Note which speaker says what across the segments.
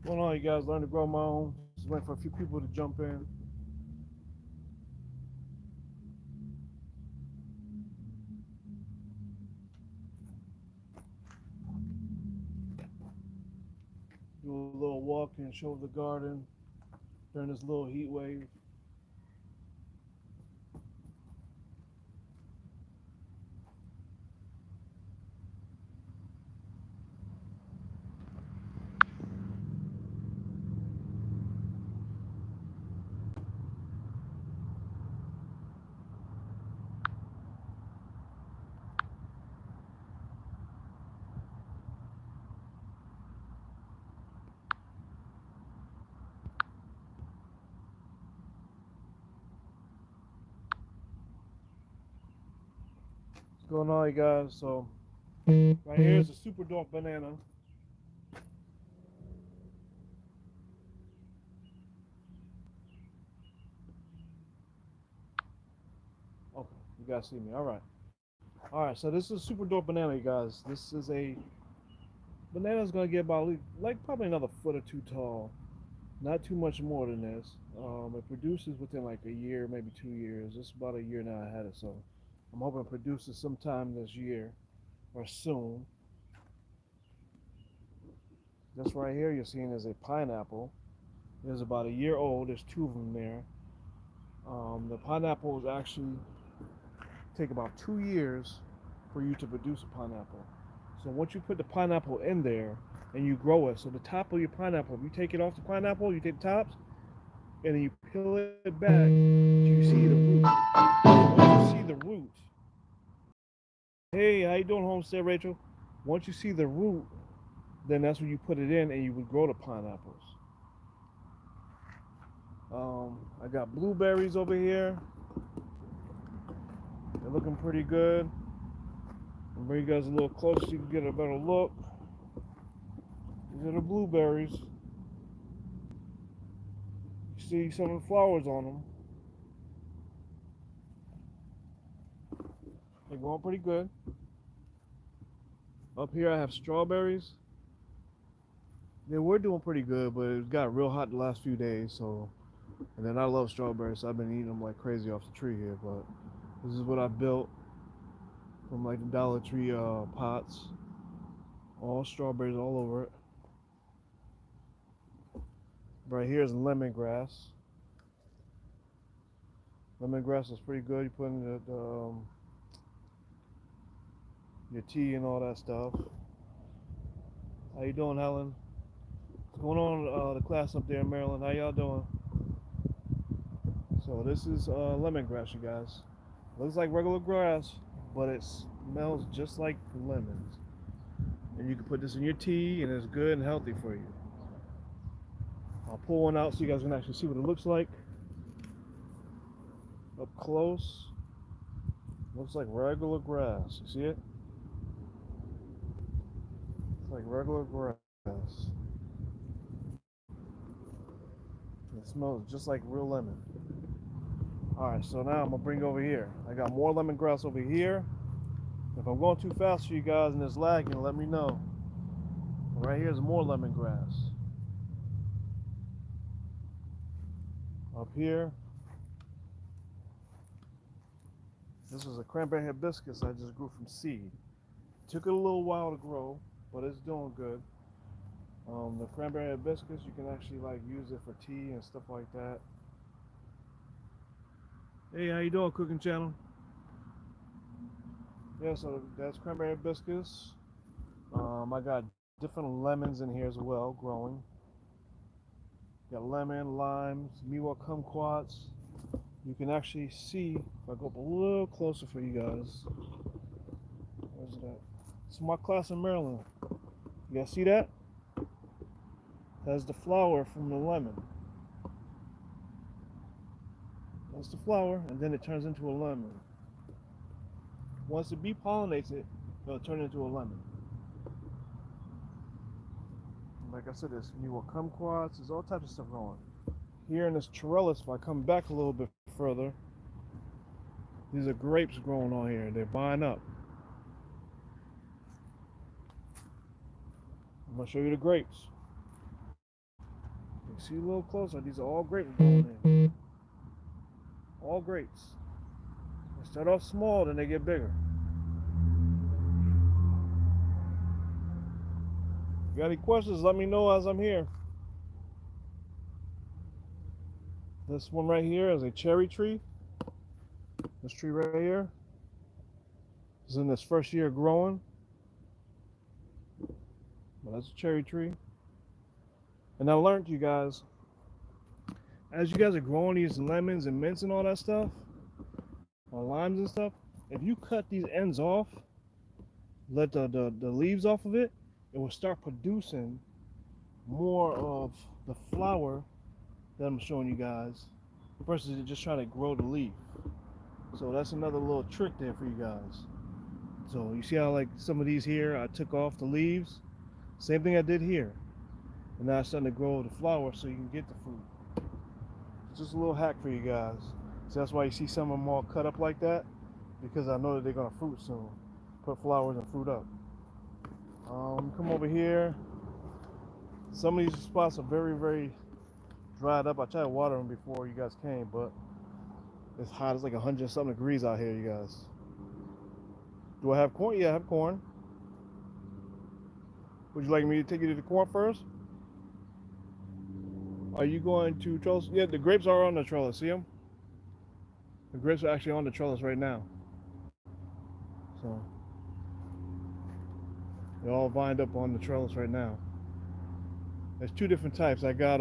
Speaker 1: Going on, you guys? Learn to grow my own. Just waiting for a few people to jump in. Do a little walk and show the garden during this little heat wave. What's going on, you guys? So right here is a super dope banana. Okay, you guys see me. All right. All right. So this is a super dope banana, you guys. This is a banana's gonna get about like probably another foot or two tall. Not too much more than this. It produces within like a year, maybe 2 years. It's about a year now I had it, so I'm hoping it produces sometime this year or soon. This right here you're seeing is a pineapple. It's about a year old. There's two of them there. The pineapples actually take about 2 years for you to produce a pineapple. So once you put the pineapple in there and you grow it, so the top of your pineapple, if you take it off the pineapple, you take the tops, and then you peel it back, you see the root. Once you see the root, hey, how you doing, Homestead Rachel? Once you see the root, then that's when you put it in and you would grow the pineapples. I got blueberries over here. They're looking pretty good. I'll bring you guys a little closer so you can get a better look. These are the blueberries. You see some of the flowers on them. They're going pretty good. Up here I have strawberries. They were doing pretty good, but it got real hot the last few days. So, and then I love strawberries, so I've been eating them like crazy off the tree here. But this is what I built from like the Dollar Tree pots. All strawberries all over it. Right here is lemongrass. Lemongrass is pretty good. You put in your tea and all that stuff. How you doing, Helen? What's going on the class up there in Maryland? How y'all doing? So this is lemongrass, you guys. Looks like regular grass, but it smells just like lemons. And you can put this in your tea, and it's good and healthy for you. I'll pull one out so you guys can actually see what it looks like up close. Looks like regular grass. You see it? It's like regular grass. It smells just like real lemon. Alright, so now I'm gonna bring over here. I got more lemongrass over here. If I'm going too fast for you guys and it's lagging, let me know. Right here is more lemongrass. Up here, this is a cranberry hibiscus I just grew from seed. Took it a little while to grow, but it's doing good. The cranberry hibiscus, you can actually like use it for tea and stuff like that. Hey, how you doing, Cooking Channel? Yeah, so that's cranberry hibiscus. I got different lemons in here as well, growing. Got lemon, limes, miwa kumquats. You can actually see if I go up a little closer for you guys. Where's it at? It's my class in Maryland. You guys see that? That's the flower from the lemon. That's the flower, and then it turns into a lemon. Once the bee pollinates it, it'll turn into a lemon. Like I said, there's miwa kumquats. There's all types of stuff growing. Here in this trellis, if I come back a little bit further, these are grapes growing on here. They're buying up. I'm gonna show you the grapes. See a little closer. These are all grapes going in. All grapes. They start off small, then they get bigger. If you got any questions, let me know as I'm here. This one right here is a cherry tree. This tree right here is in its first year growing. But that's a cherry tree. And I learned, you guys, as you guys are growing these lemons and mints and all that stuff, or limes and stuff, if you cut these ends off, let the leaves off of it, it will start producing more of the flower that I'm showing you guys versus just trying to grow the leaf. So that's another little trick there for you guys. So you see how like some of these here, I took off the leaves. Same thing I did here. And now it's starting to grow the flower so you can get the fruit. It's just a little hack for you guys. So that's why you see some of them all cut up like that, because I know that they're gonna fruit soon. Put flowers and fruit up. Come over here. Some of these spots are very, very dried up. I tried to water them before you guys came, but it's hot. It's like 100 something degrees out here, you guys. Do I have corn? Yeah, I have corn. Would you like me to take you to the corn first? Are you going to trellis? Yeah, the grapes are on the trellis. See them? The grapes are actually on the trellis right now. So they're all vined up on the trellis right now. There's two different types. I got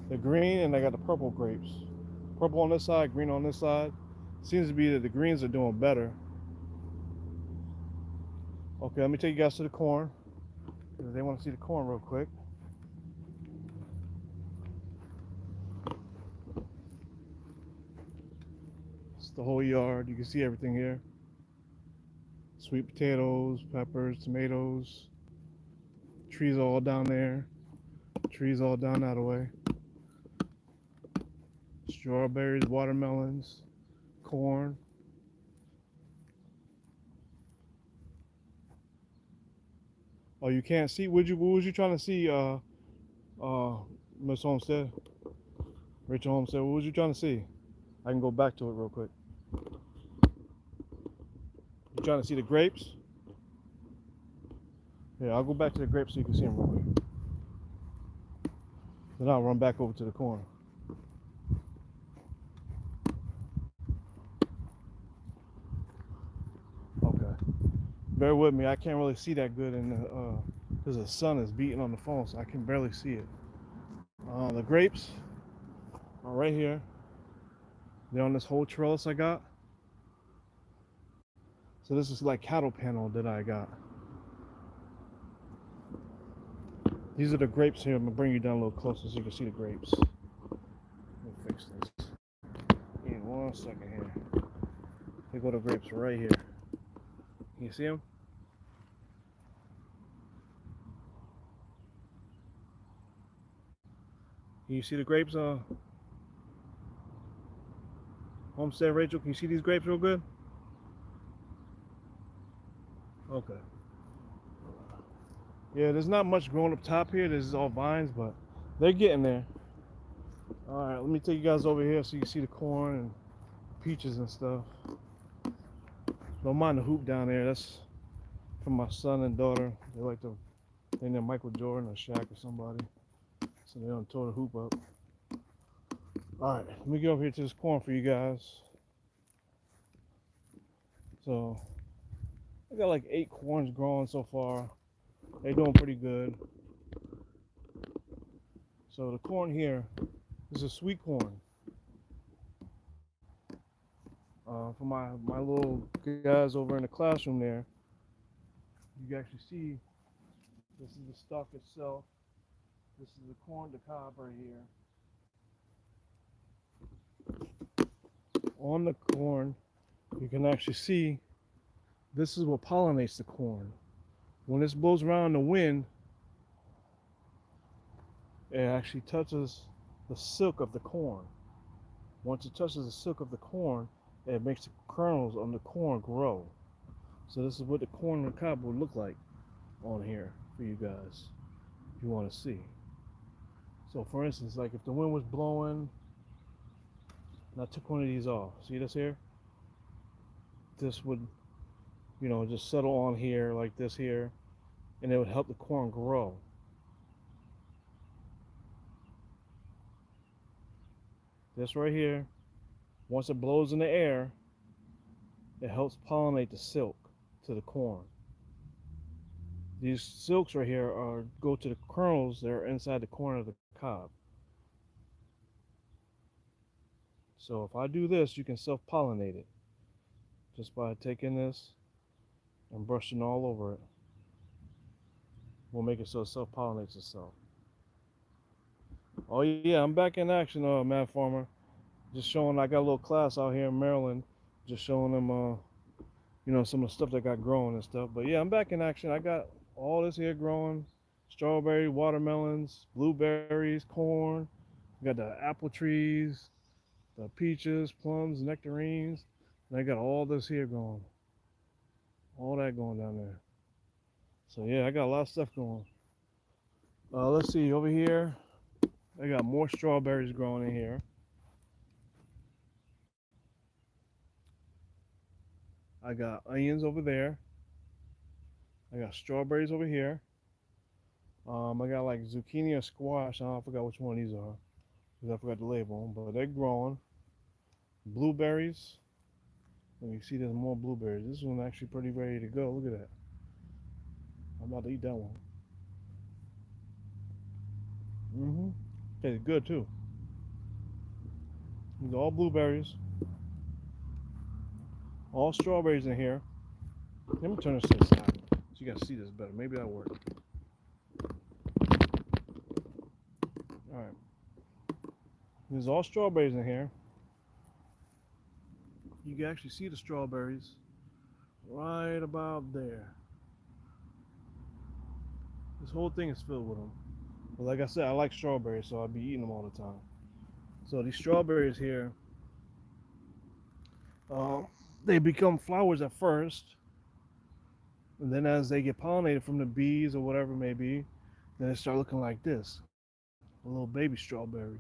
Speaker 1: the green and I got the purple grapes. Purple on this side, green on this side. Seems to be that the greens are doing better. Okay, let me take you guys to the corn, because they want to see the corn real quick. It's the whole yard. You can see everything here. Sweet potatoes, peppers, tomatoes. Trees all down there. Trees all down that way. Strawberries, watermelons, corn. Oh, you can't see? What was you trying to see, Miss Homestead? Rachel Homestead, what was you trying to see? I can go back to it real quick. You trying to see the grapes? Yeah, I'll go back to the grapes so you can see them real quick. Then I'll run back over to the corn. Okay. Bear with me. I can't really see that good because the sun is beating on the phone, so I can barely see it. The grapes are right here. They're on this whole trellis I got. So this is like cattle panel that I got. These are the grapes here. I'm gonna bring you down a little closer so you can see the grapes. Let me fix this. In 1 second here. Here go the grapes right here. Can you see them? Can you see the grapes? Homestead Rachel, can you see these grapes real good? Okay. Yeah, there's not much growing up top here. This is all vines, but they're getting there. All right, let me take you guys over here so you can see the corn and peaches and stuff. Don't mind the hoop down there. That's from my son and daughter. They like to, they're near Michael Jordan or Shaq or somebody, so they don't tear the hoop up. All right, let me get over here to this corn for you guys. So I got like 8 corns growing so far. They're doing pretty good. So the corn here is a sweet corn. For my little guys over in the classroom there, you can actually see this is the stalk itself. This is the corn, the cob right here. On the corn, you can actually see this is what pollinates the corn. When this blows around the wind, it actually touches the silk of the corn. Once it touches the silk of the corn, it makes the kernels on the corn grow. So this is what the corn and the cob would look like on here for you guys, if you want to see. So for instance, like if the wind was blowing and I took one of these off, see this here? This would, just settle on here like this here, and it would help the corn grow. This right here, once it blows in the air, it helps pollinate the silk to the corn. These silks right here go to the kernels that are inside the corn of the cob. So if I do this, you can self-pollinate it just by taking this and brushing all over it. We'll make it so it self-pollinates itself. Oh yeah, I'm back in action, Matt Farmer. Just showing, I got a little class out here in Maryland, just showing them, some of the stuff that got growing and stuff. But yeah, I'm back in action. I got all this here growing: strawberry, watermelons, blueberries, corn. We got the apple trees, the peaches, plums, nectarines, and I got all this here going, all that going down there. So yeah, I got a lot of stuff going. Let's see over here. I got more strawberries growing in here. I got onions over there. I got strawberries over here. I got like zucchini or squash. I forgot which one these are because I forgot to label them, but they're growing. Blueberries. And you see there's more blueberries. This one actually pretty ready to go. Look at that. I'm about to eat that one. Mm-hmm. Tastes good too. These are all blueberries. All strawberries in here. Let me turn this to the side so you guys see this better. Maybe that'll work. Alright. There's all strawberries in here. You can actually see the strawberries right about there. This whole thing is filled with them. But like I said, I like strawberries, so I'll be eating them all the time. So these strawberries here, uh, they become flowers at first, and then as they get pollinated from the bees or whatever it may be, then they start looking like this, a little baby strawberry.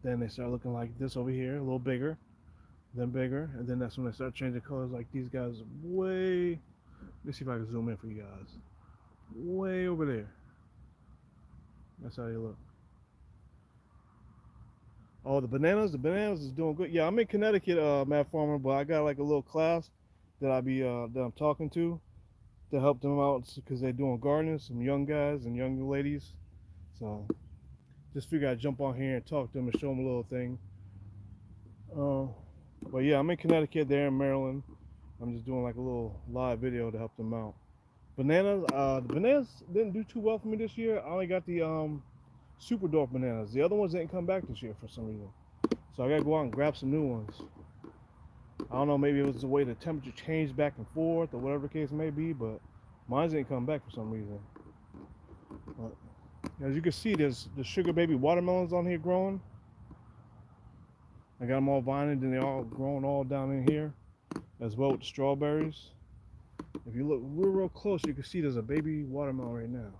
Speaker 1: Then they start looking like this over here, a little bigger, then bigger, and then that's when they start changing colors like these guys way, let me see if I can zoom in for you guys, way over there. That's how they look. Oh, the bananas is doing good. Yeah, I'm in Connecticut, Matt Farmer, but I got like a little class that I'm talking to help them out because they're doing gardening, some young guys and young ladies. So just figure I'd jump on here and talk to them and show them a little thing. Uh, but yeah, I'm in Connecticut, there in Maryland. I'm just doing like a little live video to help them out. The bananas didn't do too well for me this year. I only got the super dwarf bananas. The other ones didn't come back this year for some reason. So I gotta go out and grab some new ones. I don't know, maybe it was the way the temperature changed back and forth or whatever the case may be, but mine didn't come back for some reason. But as you can see, there's the sugar baby watermelons on here growing. I got them all vined and they're all growing all down in here, as well with the strawberries. If you look real close, you can see there's a baby watermelon right now.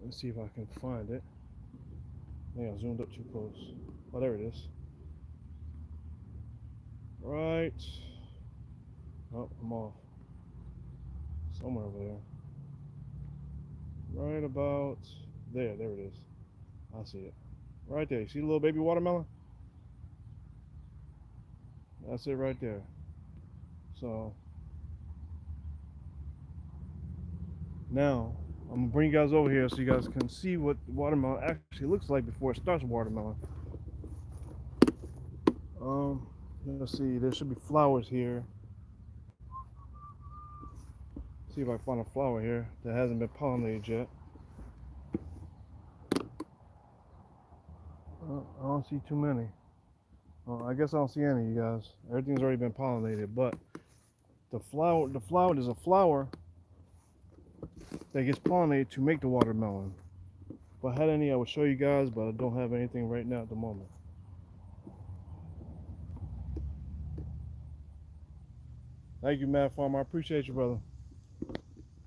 Speaker 1: Let's see if I can find it. Yeah, I zoomed up too close. Oh, there it is. Right. Oh, I'm off. Somewhere over there. Right about there. There it is. I see it. Right there. You see the little baby watermelon? That's it right there. So now I'm gonna bring you guys over here so you guys can see what watermelon actually looks like before it starts watermelon. Let's see. There should be flowers here. See if I find a flower here that hasn't been pollinated yet. I don't see too many. I guess I don't see any, you guys. Everything's already been pollinated, but there's a flower that gets pollinated to make the watermelon. If I had any, I would show you guys, but I don't have anything right now at the moment. Thank you, Matt Farmer. I appreciate you, brother.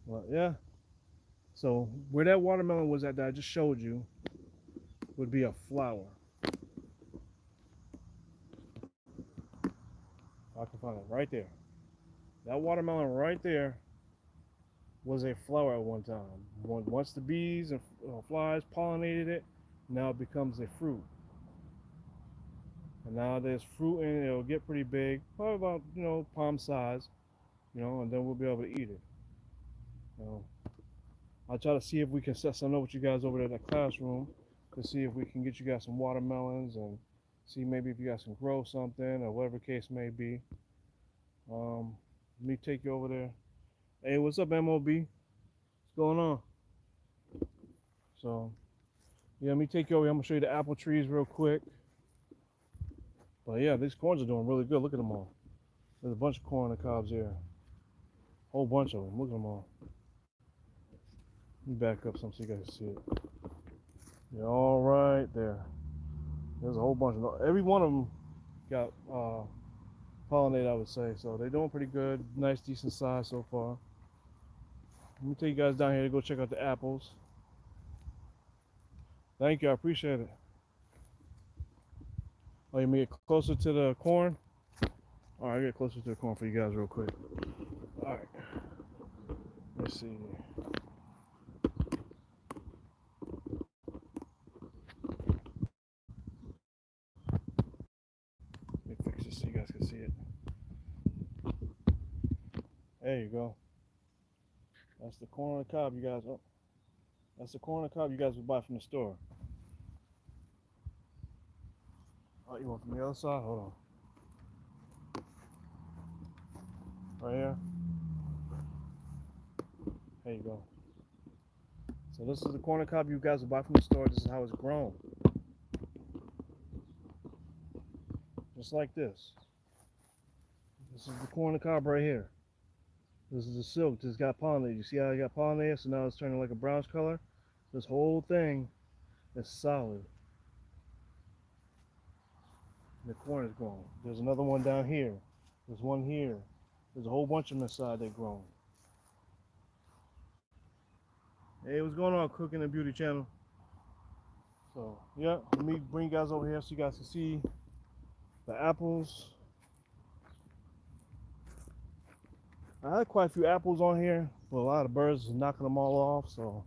Speaker 1: Well, yeah. So where that watermelon was at that I just showed you, would be a flower. I can find it right there. That watermelon right there was a flower at one time. Once the bees and flies pollinated it, now it becomes a fruit. And now there's fruit in it. It'll get pretty big, probably about palm size, and then we'll be able to eat it. You know, I'll try to see if we can set something up with you guys over there in the classroom to see if we can get you guys some watermelons and see maybe if you guys can grow something or whatever the case may be. Let me take you over there. Hey, what's up, MOB? What's going on? So, yeah, let me take you over here. I'm gonna show you the apple trees real quick. But yeah, these corns are doing really good. Look at them all. There's a bunch of corn on the cobs here. Whole bunch of them. Look at them all. Let me back up some so you guys can see it. Yeah, all right there. There's a whole bunch of them. Every one of them got pollinated, I would say. So they're doing pretty good. Nice, decent size so far. Let me take you guys down here to go check out the apples. Thank you. I appreciate it. Oh, you may get closer to the corn? All right, I'll get closer to the corn for you guys real quick. All right. Let's see. Let me fix this so you guys can see it. There you go. That's the corn on the cob you guys. Oh, that's the corn on the cob you guys would buy from the store. Oh, you want from the other side? Hold on. Right here. There you go. So this is the corn on the cob you guys would buy from the store. This is how it's grown. Just like this. This is the corn on the cob right here. This is the silk. This got pollinated. You see how it got pollinated? So now it's turning like a brownish color. This whole thing is solid. And the corn is grown. There's another one down here. There's one here. There's a whole bunch of them inside that grown. Hey, what's going on, Cooking and Beauty Channel? So, yeah, let me bring you guys over here so you guys can see the apples. I had quite a few apples on here, but a lot of birds are knocking them all off. So,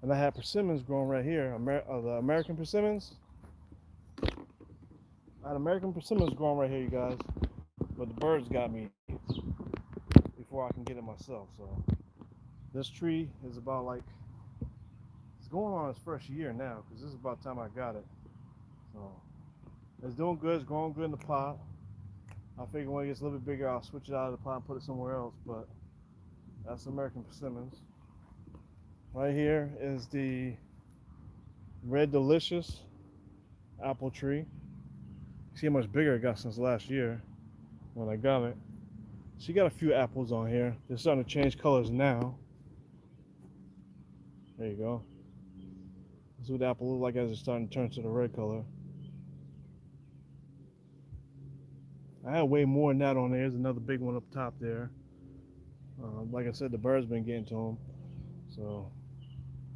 Speaker 1: and I had persimmons growing right here, the American persimmons. I had American persimmons growing right here, you guys, but the birds got me before I can get it myself. So, this tree is about like, it's going on its first year now, because this is about the time I got it. So, it's doing good. It's growing good in the pot. I figure when it gets a little bit bigger, I'll switch it out of the pot and put it somewhere else. But that's American persimmons. Right here is the Red Delicious apple tree. See how much bigger it got since last year when I got it. So you got a few apples on here. They're starting to change colors now. There you go. This is what the apple looks like as it's starting to turn to the red color. I had way more than that on there. There's another big one up top there. Like I said, the birds been getting to them, so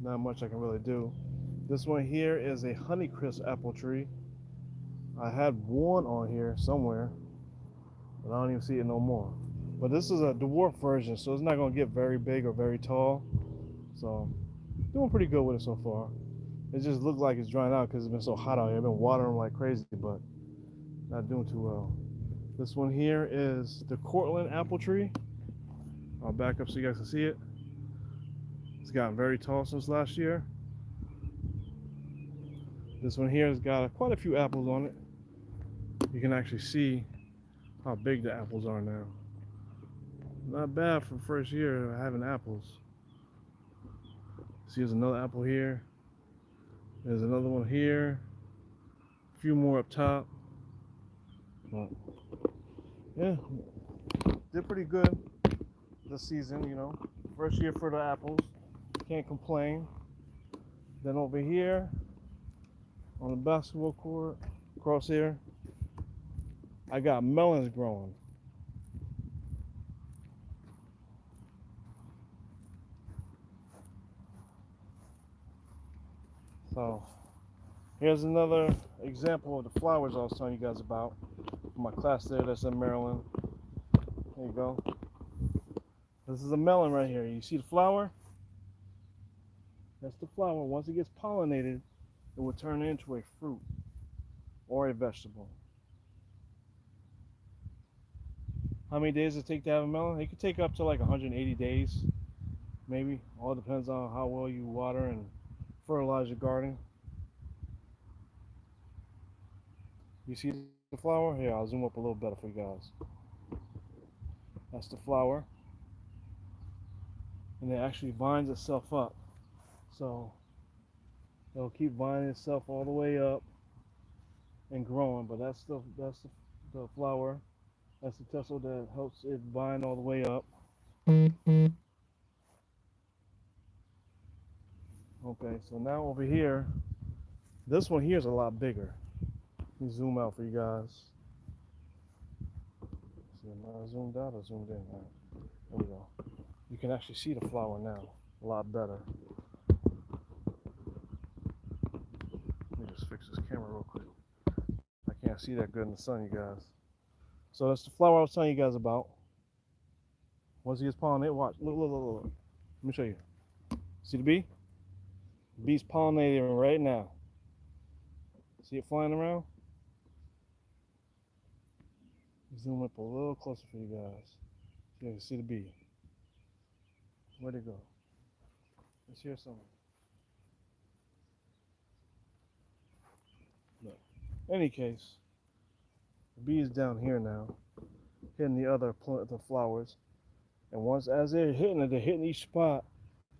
Speaker 1: not much I can really do. This one here is a Honeycrisp apple tree. I had one on here somewhere, but I don't even see it no more. But this is a dwarf version, so it's not going to get very big or very tall. So doing pretty good with it so far. It just looks like it's drying out because it's been so hot out here. I've been watering like crazy, but not doing too well. This one here is the Cortland apple tree. I'll back up so you guys can see it. It's gotten very tall since last year. This one here has got quite a few apples on it. You can actually see how big the apples are now. Not bad for the first year of having apples. See, there's another apple here. There's another one here. A few more up top. But yeah, did pretty good this season, you know. First year for the apples. Can't complain. Then over here on the basketball court, across here, I got melons growing. So here's another example of the flowers I was telling you guys about. My class there that's in Maryland. There you go. This is a melon right here. You see the flower? That's the flower. Once it gets pollinated, it will turn into a fruit or a vegetable. How many days does it take to have a melon? It could take up to like 180 days, maybe. All depends on how well you water and fertilize your garden. You see the flower? Here, I'll zoom up a little better for you guys. That's the flower. And it actually binds itself up. So it'll keep binding itself all the way up and growing. But that's the flower. That's the tassel that helps it bind all the way up. Okay, so now over here, this one here is a lot bigger. Let me zoom out for you guys. See, am I zoomed out or zoomed in? All right, there we go. You can actually see the flower now a lot better. Let me just fix this camera real quick. I can't see that good in the sun, you guys. So that's the flower I was telling you guys about. Once it gets pollinated, watch. Look. Let me show you. See the bee? The bee's pollinating right now. See it flying around? Zoom up a little closer for you guys. So you can see the bee. Where'd it go? Let's hear something. No. Any case, the bee is down here now, hitting the flowers. And once as they're hitting it, they're hitting each spot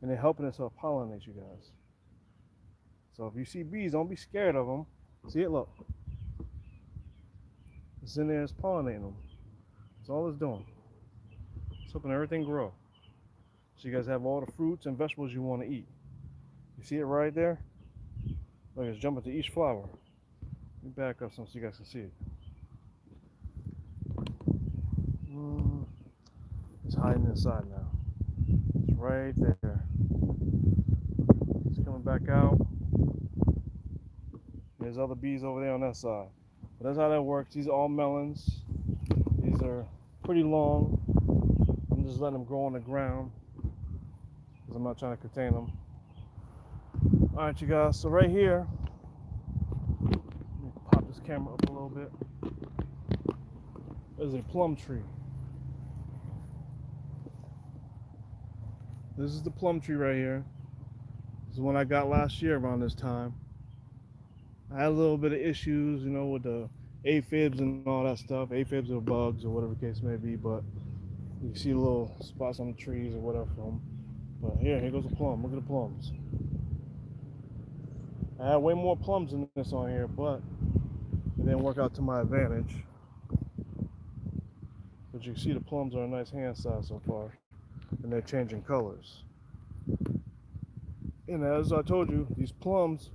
Speaker 1: and they're helping us to pollinate you guys. So if you see bees, don't be scared of them. See it? Look. It's in there, it's pollinating them. That's all it's doing. It's helping everything grow. So you guys have all the fruits and vegetables you want to eat. You see it right there? Look, it's jumping to each flower. Let me back up some so you guys can see it. It's hiding inside now. It's right there. It's coming back out. There's other bees over there on that side. But that's how that works. These are all melons. These are pretty long. I'm just letting them grow on the ground because I'm not trying to contain them. All right, you guys. So right here, let me pop this camera up a little bit. There's a plum tree. This is the plum tree right here. This is one I got last year around this time. I had a little bit of issues, you know, with the aphids and all that stuff. Aphids or bugs or whatever the case may be, but you see little spots on the trees or whatever from them. But here goes a plum. Look at the plums. I had way more plums than this on here, but it didn't work out to my advantage. But you can see the plums are a nice hand size so far, and they're changing colors. And as I told you, these plums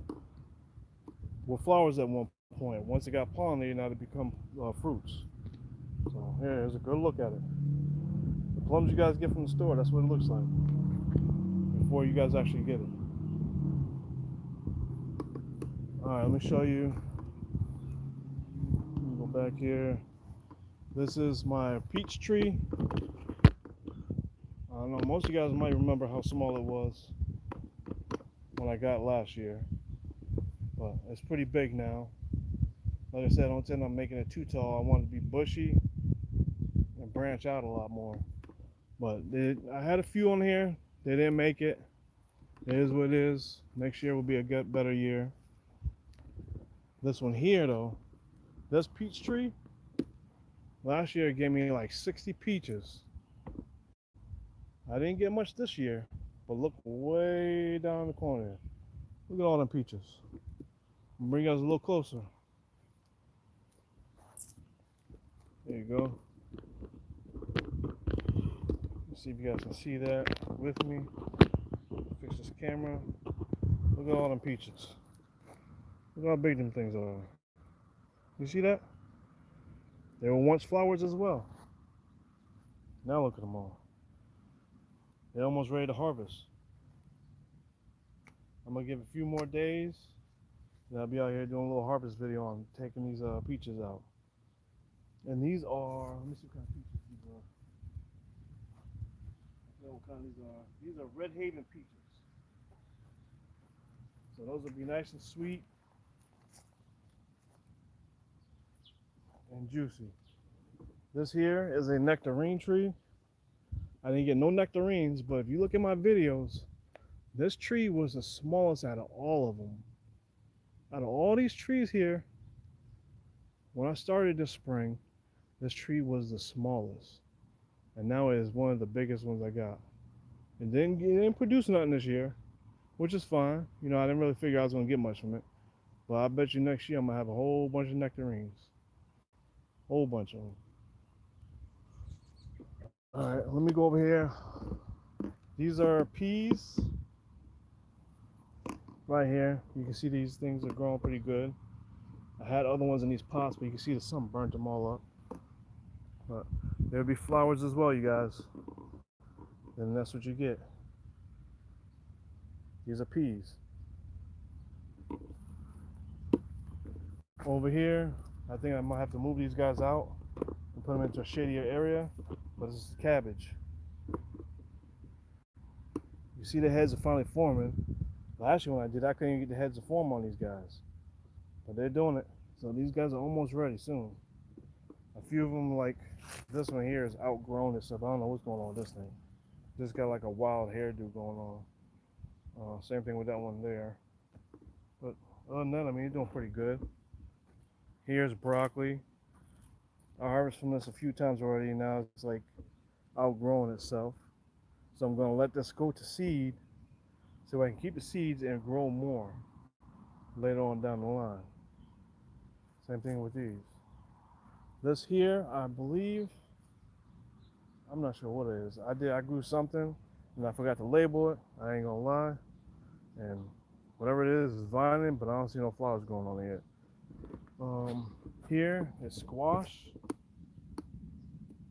Speaker 1: were flowers at one point. Once they got pollinated, now they become fruits. So here's a good look at it. The plums you guys get from the store, that's what it looks like before you guys actually get it. Alright, let me show you. Let me go back here. This is my peach tree. I don't know, most of you guys might remember how small it was when I got it last year. But it's pretty big now. Like I said, I don't intend on making it too tall. I want it to be bushy and branch out a lot more. But I had a few on here. They didn't make it. It is what it is. Next year will be a better year. This one here, though, this peach tree, last year it gave me like 60 peaches. I didn't get much this year, but look way down in the corner. Look at all them peaches. I'll bring you guys a little closer. There you go. Let's see if you guys can see that with me. Fix this camera. Look at all them peaches. Look how big them things are. You see that? They were once flowers as well. Now look at them all. They're almost ready to harvest. I'm gonna give it a few more days, and I'll be out here doing a little harvest video on taking these peaches out. And these are, let me see what kind of peaches these are. I forget what kind these are. These are Red Haven peaches. So those will be nice and sweet and juicy. This here is a nectarine tree. I didn't get no nectarines, but if you look at my videos, this tree was the smallest out of all of them. Out of all these trees here, when I started this spring, this tree was the smallest. And now it is one of the biggest ones I got. It didn't produce nothing this year, which is fine. You know, I didn't really figure I was going to get much from it. But I bet you next year I'm going to have a whole bunch of nectarines. Whole bunch of them. Alright, let me go over here. These are peas. Right here. You can see these things are growing pretty good. I had other ones in these pots, but you can see the sun burnt them all up. But there'll be flowers as well, you guys. And that's what you get. These are peas. Over here, I think I might have to move these guys out and put them into a shadier area. But this is cabbage. You see the heads are finally forming. Last year when I did, I couldn't even get the heads to form on these guys. But they're doing it. So these guys are almost ready soon. A few of them, like this one here, is outgrown and stuff. I don't know what's going on with this thing. This got like a wild hairdo going on. Same thing with that one there. But other than that, I mean, you're doing pretty good. Here's broccoli. I harvested from this a few times already. Now it's like outgrowing itself. So I'm going to let this go to seed so I can keep the seeds and grow more later on down the line. Same thing with these. This here, I believe, I'm not sure what it is. I grew something and I forgot to label it. I ain't gonna lie. And whatever it is vining, but I don't see no flowers going on yet. Here is squash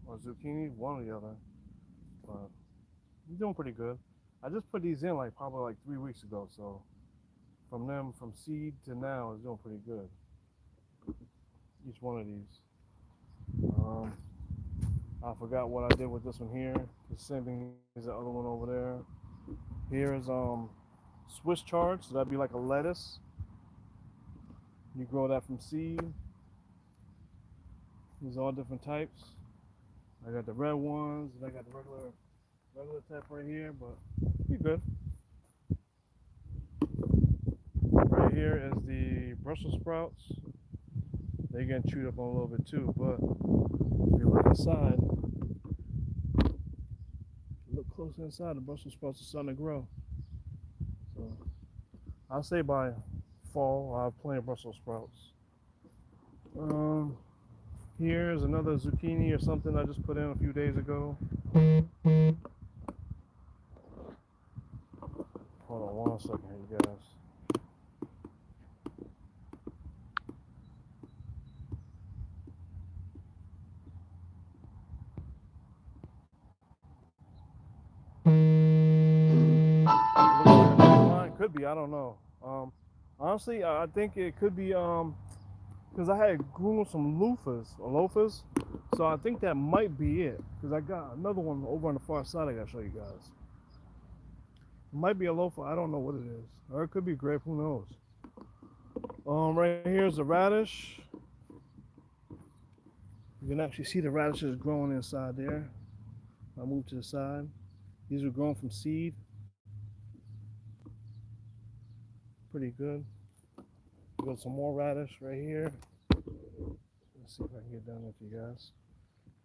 Speaker 1: or zucchini, one or the other. But I'm doing pretty good. I just put these in like probably like 3 weeks ago, so from seed to now is doing pretty good. Each one of these. I forgot what I did with this one here. The same thing as the other one over there. Here is Swiss chard, so that'd be like a lettuce. You grow that from seed. These are all different types. I got the red ones, and I got the regular type right here, but pretty good. Right here is the Brussels sprouts. They're getting chewed up on a little bit too, but if you look inside, look close inside, the Brussels sprouts are starting to grow. So I'll say by fall I'll have plenty of Brussels sprouts. Here's another zucchini or something I just put in a few days ago. Hold on one second here, you guys. Could be, I don't know. Honestly, I think it could be because I had grew some loafers, so I think that might be it. Because I got another one over on the far side I gotta show you guys. It might be a loafer, I don't know what it is, or it could be grape, who knows. Right here is the radish. You can actually see the radishes growing inside there. I'll move to the side. These were grown from seed. Pretty good. We got some more radish right here. Let's see if I can get down with you guys.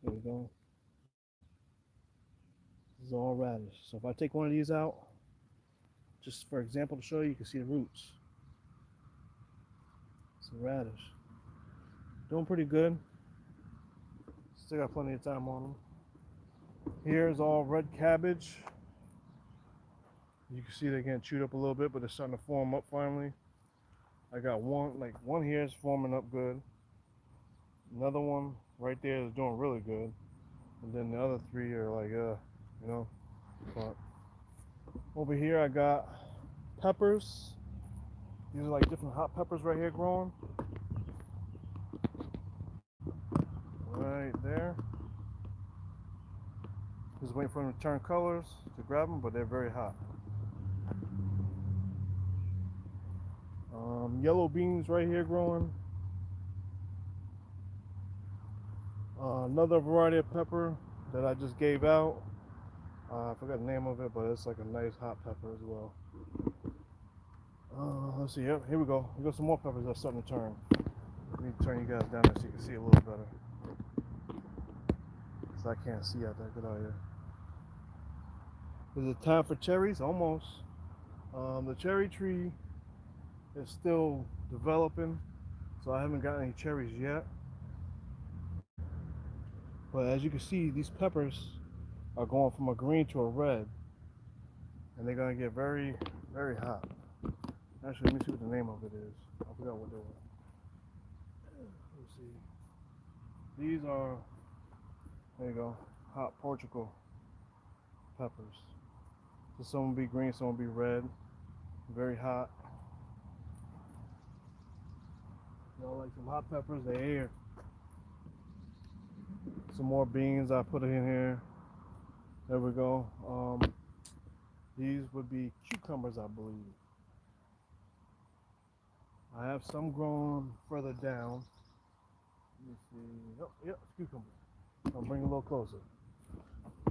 Speaker 1: There we go. This is all radish. So if I take one of these out, just for example to show you, you can see the roots. It's a radish. Doing pretty good. Still got plenty of time on them. Here's all red cabbage. You can see they're getting chewed up a little bit, but they're starting to form up finally. I got one here is forming up good. Another one right there is doing really good. And then the other three are like, you know. But over here I got peppers. These are like different hot peppers right here growing. Right there. Just waiting for them to turn colors to grab them, but they're very hot. Yellow beans right here growing. Another variety of pepper that I just gave out. I forgot the name of it, but it's like a nice hot pepper as well. Let's see. Yep, here we go. We got some more peppers that's starting to turn. Let me turn you guys down there so you can see a little better. Because I can't see out that good out here. Is it time for cherries? Almost. The cherry tree is still developing, so I haven't got any cherries yet. But as you can see, these peppers are going from a green to a red, and they're gonna get very, very hot. Actually, let me see what the name of it is. I forgot what they were. Let's see. These are, there you go, hot Portugal peppers. So some will be green, some will be red. Very hot. Y'all like some hot peppers? They're here. Some more beans I put in here. There we go. These would be cucumbers, I believe. I have some grown further down. Let me see. Oh, yep, it's cucumbers. I'll bring it a little closer.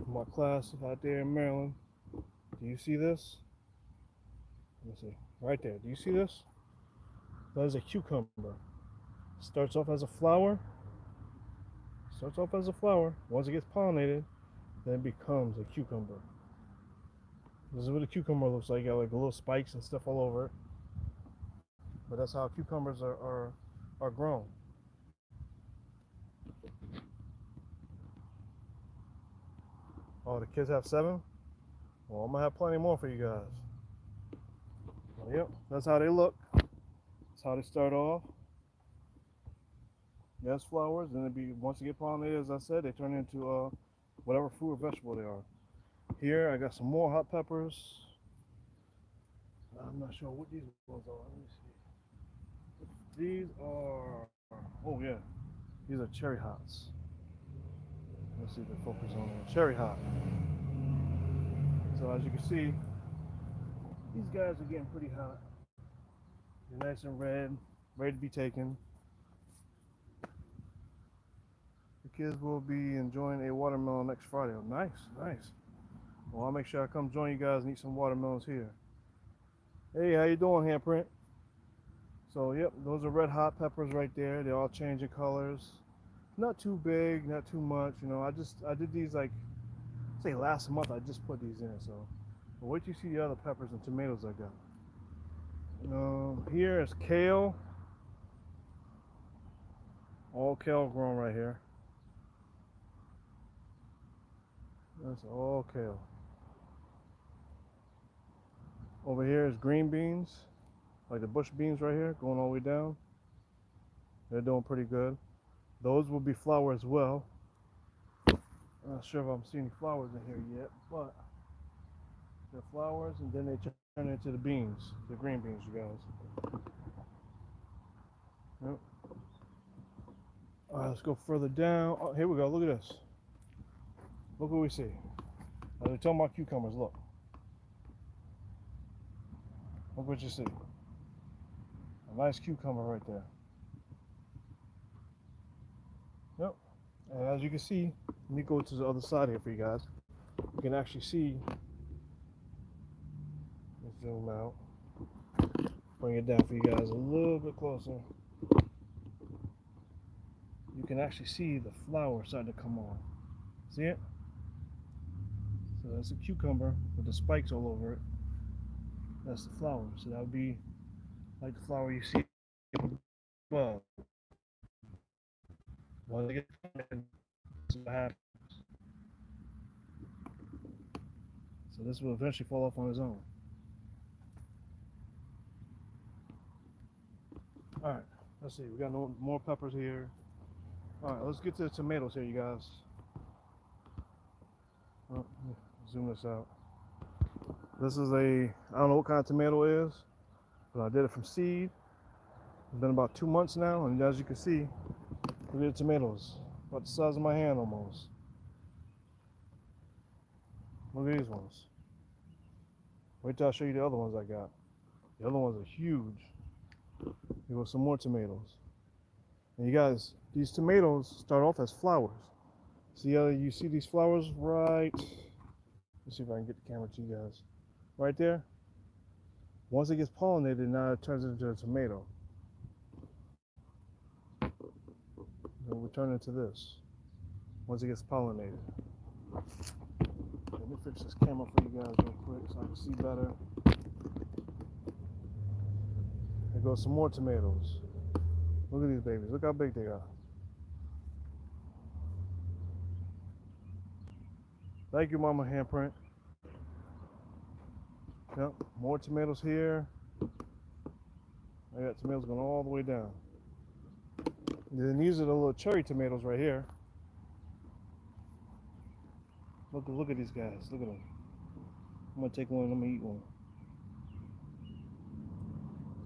Speaker 1: My class out there in Maryland. Do you see this? Let me see. Right there. Do you see this? That is a cucumber. Starts off as a flower. Starts off as a flower. Once it gets pollinated, then it becomes a cucumber. This is what a cucumber looks like. Got like little spikes and stuff all over it. But that's how cucumbers are grown. Oh, the kids have 7? Well, I'm gonna have plenty more for you guys. Well, yep, that's how they look. That's how they start off. Yes, flowers, and once they get pollinated, as I said, they turn into whatever fruit or vegetable they are. Here, I got some more hot peppers. I'm not sure what these ones are. Let me see. These are, oh yeah, these are cherry hots. Let's see if they focus on it. Cherry hot. So as you can see, these guys are getting pretty hot. They're nice and red, ready to be taken. The kids will be enjoying a watermelon next Friday. Oh, nice, nice. Well, I'll make sure I come join you guys and eat some watermelons here. Hey, how you doing, Handprint? So, yep, those are red hot peppers right there. They're all changing colors. Not too big, not too much. You know, I did these like, say last month. I just put these in. So, but wait till you see the other peppers and tomatoes I got. Here is kale. All kale grown right here. That's all kale. Over here is green beans, like the bush beans right here, going all the way down. They're doing pretty good. Those will be flower as well. I'm not sure if I'm seeing any flowers in here yet, but they're flowers, and then they turn into the beans, the green beans, you guys. Yep. All right, let's go further down. Oh, here we go. Look at this. Look what we see. We're talking about cucumbers. Look. Look what you see. A nice cucumber right there. Yep. And as you can see, let me go to the other side here for you guys. You can actually see. Let's zoom out. Bring it down for you guys a little bit closer. You can actually see the flower starting to come on. See it? So that's a cucumber with the spikes all over it. That's the flower. So that would be like the flower you see above. Once it gets planted, that's what happens. So this will eventually fall off on its own. All right, let's see. We got no more peppers here. All right, let's get to the tomatoes here, you guys. Oh, zoom this out. This is I don't know what kind of tomato it is, but I did it from seed. It's been about 2 months now, and as you can see, look at the tomatoes. About the size of my hand almost. Look at these ones. Wait till I show you the other ones I got. The other ones are huge. Here go some more tomatoes. And you guys, these tomatoes start off as flowers. See how you see these flowers right? Let's see if I can get the camera to you guys. Right there. Once it gets pollinated, now it turns into a tomato. Then we turn into this. Once it gets pollinated. Let me fix this camera for you guys real quick so I can see better. There goes some more tomatoes. Look at these babies. Look how big they are. Thank you, Mama Handprint. Yep, more tomatoes here. I got tomatoes going all the way down. And then these are the little cherry tomatoes right here. Look at these guys. Look at them. I'm gonna take one and I'm gonna eat one.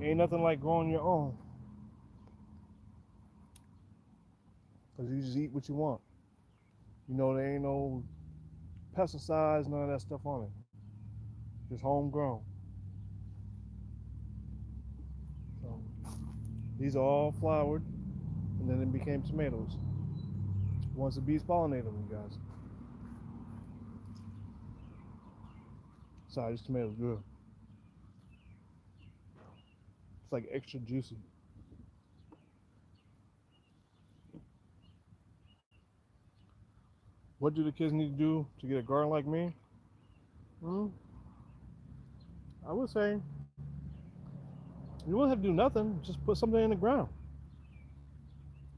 Speaker 1: Ain't nothing like growing your own. Cause you just eat what you want. You know, there ain't no pesticides, none of that stuff on it. Just homegrown. So these are all flowered, and then it became tomatoes. Once the bees pollinate them, you guys. Sorry, this tomato's good. It's like extra juicy. What do the kids need to do to get a garden like me? I would say you won't have to do nothing. Just put something in the ground.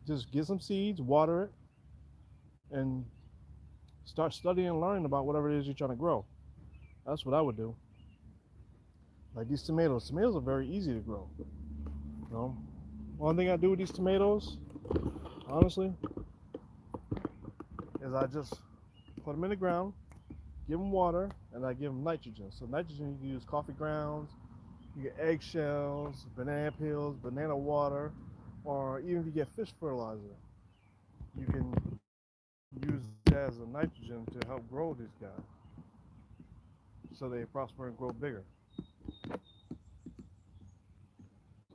Speaker 1: Just get some seeds, water it, and start studying and learning about whatever it is you're trying to grow. That's what I would do. Like these tomatoes. Tomatoes are very easy to grow. You know, one thing I do with these tomatoes, honestly, is I just put them in the ground, give them water, and I give them nitrogen. So nitrogen, you can use coffee grounds, you get eggshells, banana peels, banana water, or even if you get fish fertilizer, you can use it as a nitrogen to help grow these guys so they prosper and grow bigger.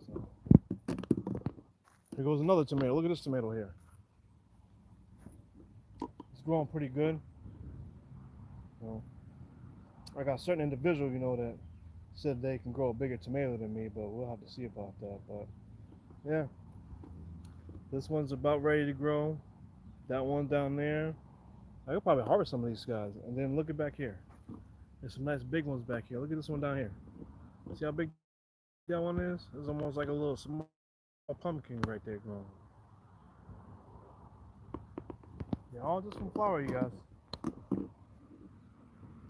Speaker 1: So here goes another tomato. Look at this tomato here. It's growing pretty good. You know, I got certain individuals, you know, that said they can grow a bigger tomato than me, but we'll have to see about that. But yeah, this one's about ready to grow. That one down there, I could probably harvest some of these guys. And then look at back here. There's some nice big ones back here. Look at this one down here. See how big that one is? It's almost like a little small pumpkin right there growing. Yeah, all just from flower, you guys.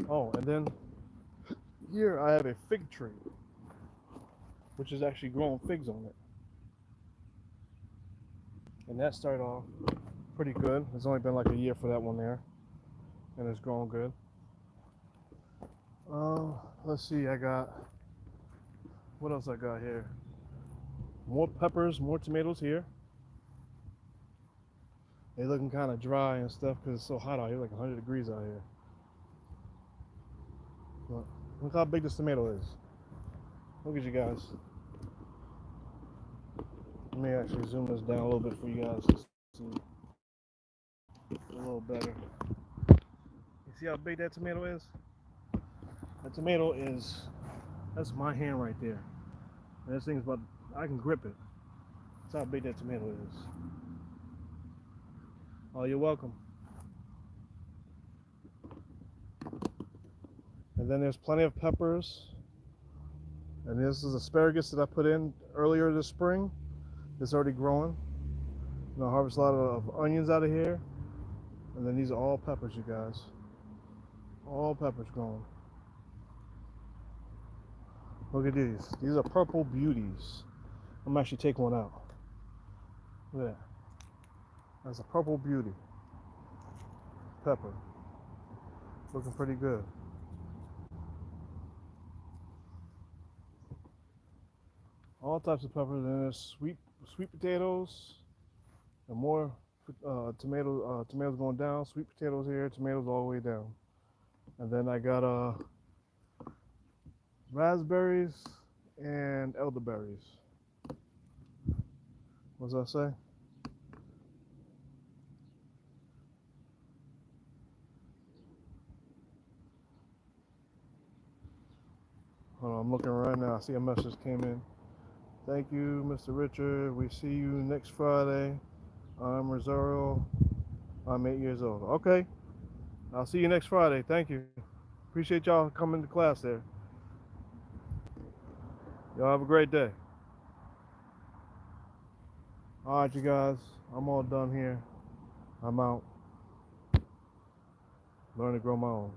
Speaker 1: Oh, and then here I have a fig tree, which is actually growing figs on it. And that started off pretty good. It's only been like a year for that one there, and it's growing good. Let's see, what else I got here? More peppers, more tomatoes here. They're looking kind of dry and stuff because it's so hot out here, like 100 degrees out here. But look how big this tomato is. Look at you guys. Let me actually zoom this down a little bit for you guys to see a little better. You see how big that tomato is? That tomato that's my hand right there. And this thing's about, I can grip it. That's how big that tomato is. Oh, you're welcome. And then there's plenty of peppers. And this is asparagus that I put in earlier this spring. It's already growing. And I'll harvest a lot of onions out of here. And then these are all peppers, you guys. All peppers growing. Look at these. These are purple beauties. I'm actually taking one out. Look at that. That's a purple beauty. Pepper. Looking pretty good. all types of peppers, and there's sweet potatoes, and more tomatoes going down, sweet potatoes here, tomatoes all the way down. And then I got raspberries and elderberries. What does that say? Hold on, I'm looking right now. I see a message came in. Thank you, Mr. Richard. We see you next Friday. I'm Rosario. I'm 8 years old. Okay. I'll see you next Friday. Thank you. Appreciate y'all coming to class there. Y'all have a great day. All right, you guys. I'm all done here. I'm out. Learn to grow my own.